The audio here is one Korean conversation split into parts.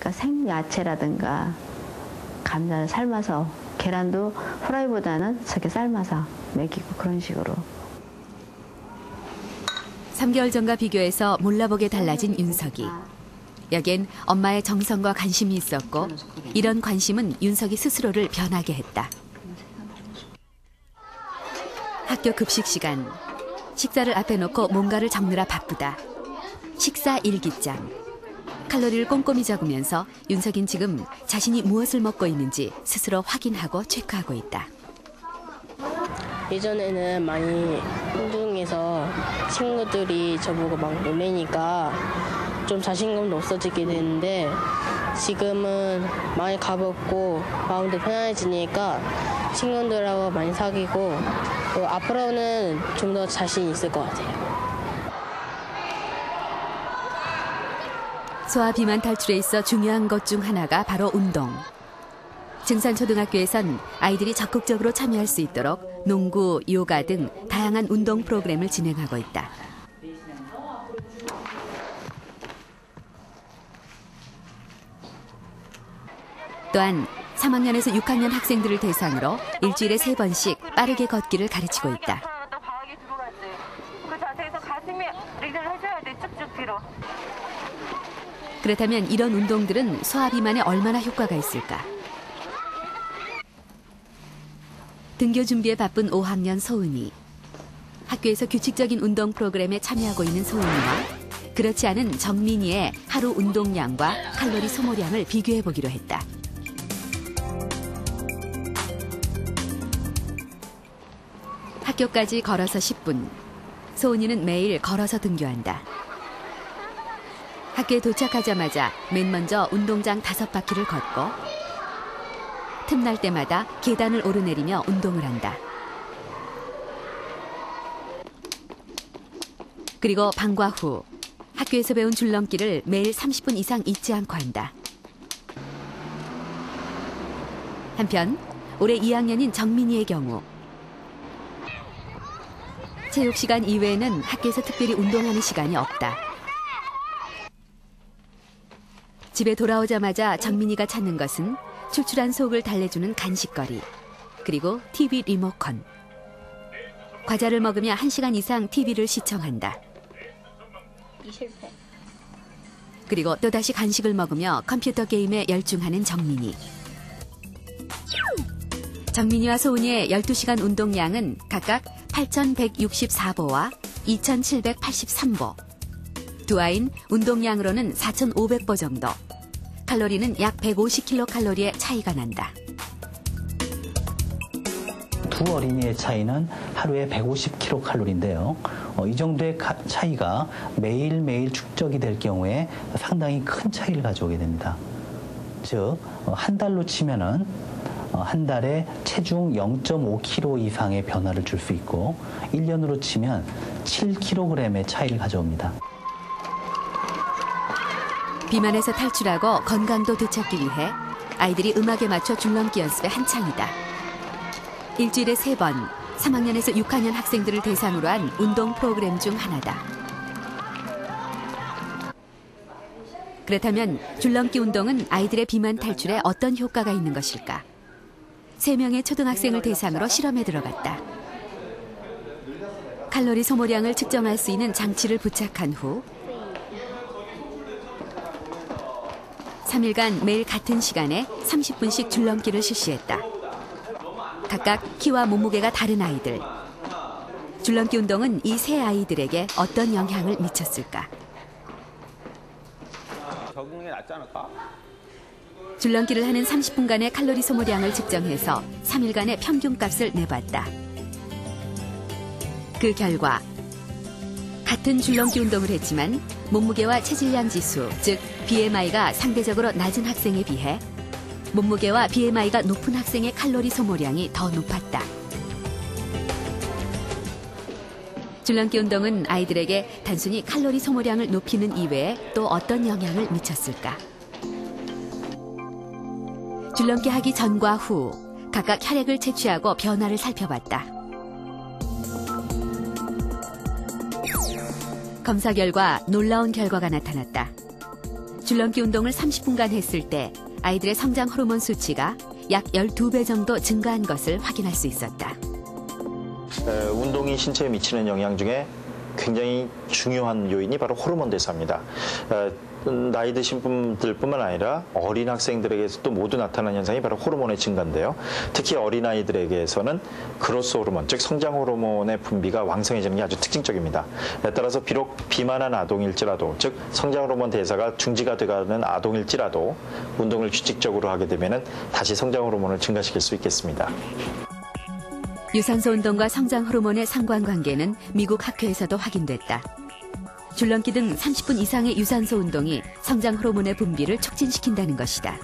그러니까 생야채라든가 감자를 삶아서, 계란도 후라이보다는 저렇게 삶아서 먹이고 그런 식으로. 3개월 전과 비교해서 몰라보게 달라진 윤석이. 여긴 엄마의 정성과 관심이 있었고 이런 관심은 윤석이 스스로를 변하게 했다. 학교 급식 시간. 식사를 앞에 놓고 뭔가를 적느라 바쁘다. 식사 일기장. 칼로리를 꼼꼼히 적으면서 윤석인 지금 자신이 무엇을 먹고 있는지 스스로 확인하고 체크하고 있다. 예전에는 많이 운동해서 친구들이 저보고 막 놀래니까 좀 자신감도 없어지게 되는데 지금은 많이 가볍고 마음도 편안해지니까 친구들하고 많이 사귀고 앞으로는 좀 더 자신 있을 것 같아요. 소아 비만 탈출에 있어 중요한 것 중 하나가 바로 운동. 증산초등학교에선 아이들이 적극적으로 참여할 수 있도록 농구, 요가 등 다양한 운동 프로그램을 진행하고 있다. 또한 3학년에서 6학년 학생들을 대상으로 일주일에 3번씩 빠르게 걷기를 가르치고 있다. 그렇다면 이런 운동들은 소아 비만에 얼마나 효과가 있을까? 등교 준비에 바쁜 5학년 소은이. 학교에서 규칙적인 운동 프로그램에 참여하고 있는 소은이와 그렇지 않은 정민이의 하루 운동량과 칼로리 소모량을 비교해보기로 했다. 학교까지 걸어서 10분. 소은이는 매일 걸어서 등교한다. 학교에 도착하자마자 맨 먼저 운동장 5바퀴를 걷고 틈날 때마다 계단을 오르내리며 운동을 한다. 그리고 방과 후 학교에서 배운 줄넘기를 매일 30분 이상 잊지 않고 한다. 한편 올해 2학년인 정민이의 경우 체육 시간 이외에는 학교에서 특별히 운동하는 시간이 없다. 집에 돌아오자마자 정민이가 찾는 것은 출출한 속을 달래주는 간식거리, 그리고 TV 리모컨. 과자를 먹으며 1시간 이상 TV를 시청한다. 그리고 또다시 간식을 먹으며 컴퓨터 게임에 열중하는 정민이. 정민이와 소은이의 12시간 운동량은 각각 8,164보와 2,783보. 두 아이는 운동량으로는 4,500보 정도. 칼로리는 약 150kcal의 차이가 난다. 두 어린이의 차이는 하루에 150kcal인데요. 이 정도의 차이가 매일매일 축적이 될 경우에 상당히 큰 차이를 가져오게 됩니다. 즉, 한 달로 치면은 한 달에 체중 0.5kg 이상의 변화를 줄 수 있고 1년으로 치면 7kg의 차이를 가져옵니다. 비만에서 탈출하고 건강도 되찾기 위해 아이들이 음악에 맞춰 줄넘기 연습에 한창이다. 일주일에 3번 3학년에서 6학년 학생들을 대상으로 한 운동 프로그램 중 하나다. 그렇다면 줄넘기 운동은 아이들의 비만 탈출에 어떤 효과가 있는 것일까? 3명의 초등학생을 대상으로 실험에 들어갔다. 칼로리 소모량을 측정할 수 있는 장치를 부착한 후 3일간 매일 같은 시간에 30분씩 줄넘기를 실시했다. 각각 키와 몸무게가 다른 아이들. 줄넘기 운동은 이 세 아이들에게 어떤 영향을 미쳤을까? 적응이 낫지 않을까? 줄넘기를 하는 30분간의 칼로리 소모량을 측정해서 3일간의 평균값을 내봤다. 그 결과 같은 줄넘기 운동을 했지만 몸무게와 체질량 지수, 즉 BMI가 상대적으로 낮은 학생에 비해 몸무게와 BMI가 높은 학생의 칼로리 소모량이 더 높았다. 줄넘기 운동은 아이들에게 단순히 칼로리 소모량을 높이는 이외에 또 어떤 영향을 미쳤을까? 줄넘기 하기 전과 후 각각 혈액을 채취하고 변화를 살펴봤다. 검사 결과 놀라운 결과가 나타났다. 줄넘기 운동을 30분간 했을 때 아이들의 성장 호르몬 수치가 약 12배 정도 증가한 것을 확인할 수 있었다. 운동이 신체에 미치는 영향 중에 굉장히 중요한 요인이 바로 호르몬 대사입니다. 나이 드신 분들뿐만 아니라 어린 학생들에게서도 모두 나타나는 현상이 바로 호르몬의 증가인데요. 특히 어린아이들에게서는 그로스 호르몬, 즉 성장 호르몬의 분비가 왕성해지는 게 아주 특징적입니다. 따라서 비록 비만한 아동일지라도, 즉 성장 호르몬 대사가 중지가 돼가는 아동일지라도 운동을 규칙적으로 하게 되면 다시 성장 호르몬을 증가시킬 수 있겠습니다. 유산소 운동과 성장 호르몬의 상관관계는 미국 학회에서도 확인됐다. 줄넘기 등 30분 이상의 유산소 운동이 성장 호르몬의 분비를 촉진시킨다는 것이다.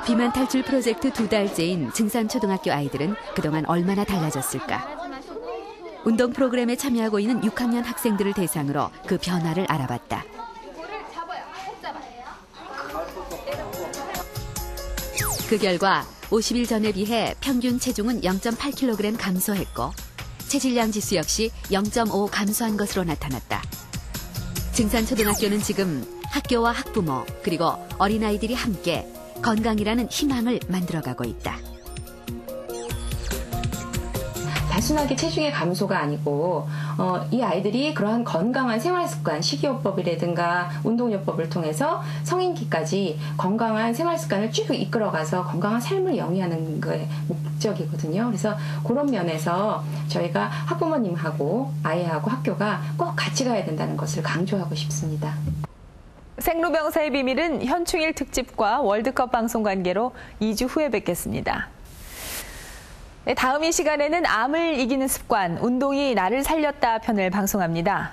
비만 탈출 프로젝트 2달째인 증산초등학교 아이들은 그동안 얼마나 달라졌을까? 운동 프로그램에 참여하고 있는 6학년 학생들을 대상으로 그 변화를 알아봤다. 그 결과 50일 전에 비해 평균 체중은 0.8kg 감소했고 체질량 지수 역시 0.5 감소한 것으로 나타났다. 증산초등학교는 지금 학교와 학부모 그리고 어린아이들이 함께 건강이라는 희망을 만들어가고 있다. 단순하게 체중의 감소가 아니고 이 아이들이 그러한 건강한 생활습관, 식이요법이라든가 운동요법을 통해서 성인기까지 건강한 생활습관을 쭉 이끌어가서 건강한 삶을 영위하는 게 목적이거든요. 그래서 그런 면에서 저희가 학부모님하고 아이하고 학교가 꼭 같이 가야 된다는 것을 강조하고 싶습니다. 생로병사의 비밀은 현충일 특집과 월드컵 방송 관계로 2주 후에 뵙겠습니다. 다음 이 시간에는 암을 이기는 습관, 운동이 나를 살렸다 편을 방송합니다.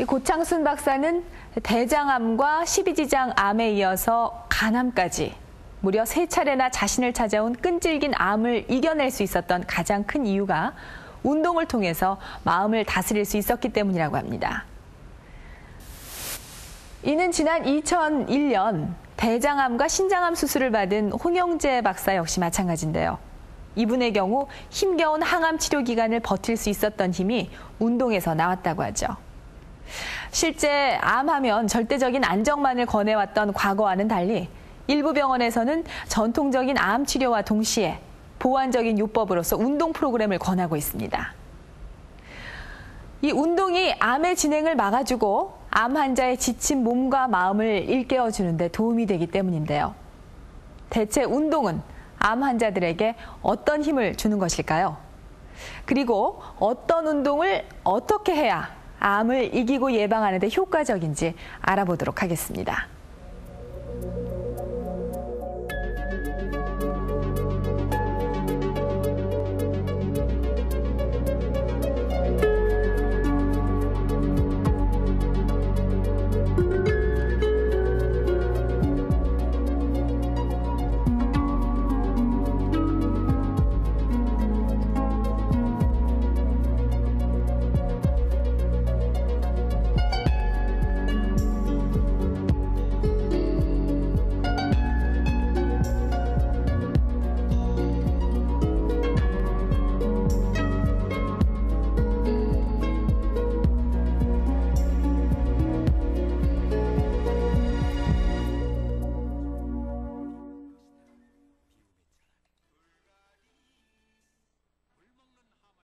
고창순 박사는 대장암과 십이지장암에 이어서 간암까지 무려 3차례나 자신을 찾아온 끈질긴 암을 이겨낼 수 있었던 가장 큰 이유가 운동을 통해서 마음을 다스릴 수 있었기 때문이라고 합니다. 이는 지난 2001년 대장암과 신장암 수술을 받은 홍영재 박사 역시 마찬가지인데요. 이분의 경우 힘겨운 항암 치료 기간을 버틸 수 있었던 힘이 운동에서 나왔다고 하죠. 실제 암하면 절대적인 안정만을 권해왔던 과거와는 달리 일부 병원에서는 전통적인 암 치료와 동시에 보완적인 요법으로서 운동 프로그램을 권하고 있습니다. 이 운동이 암의 진행을 막아주고 암 환자의 지친 몸과 마음을 일깨워주는 데 도움이 되기 때문인데요. 대체 운동은 암 환자들에게 어떤 힘을 주는 것일까요? 그리고 어떤 운동을 어떻게 해야 암을 이기고 예방하는 데 효과적인지 알아보도록 하겠습니다.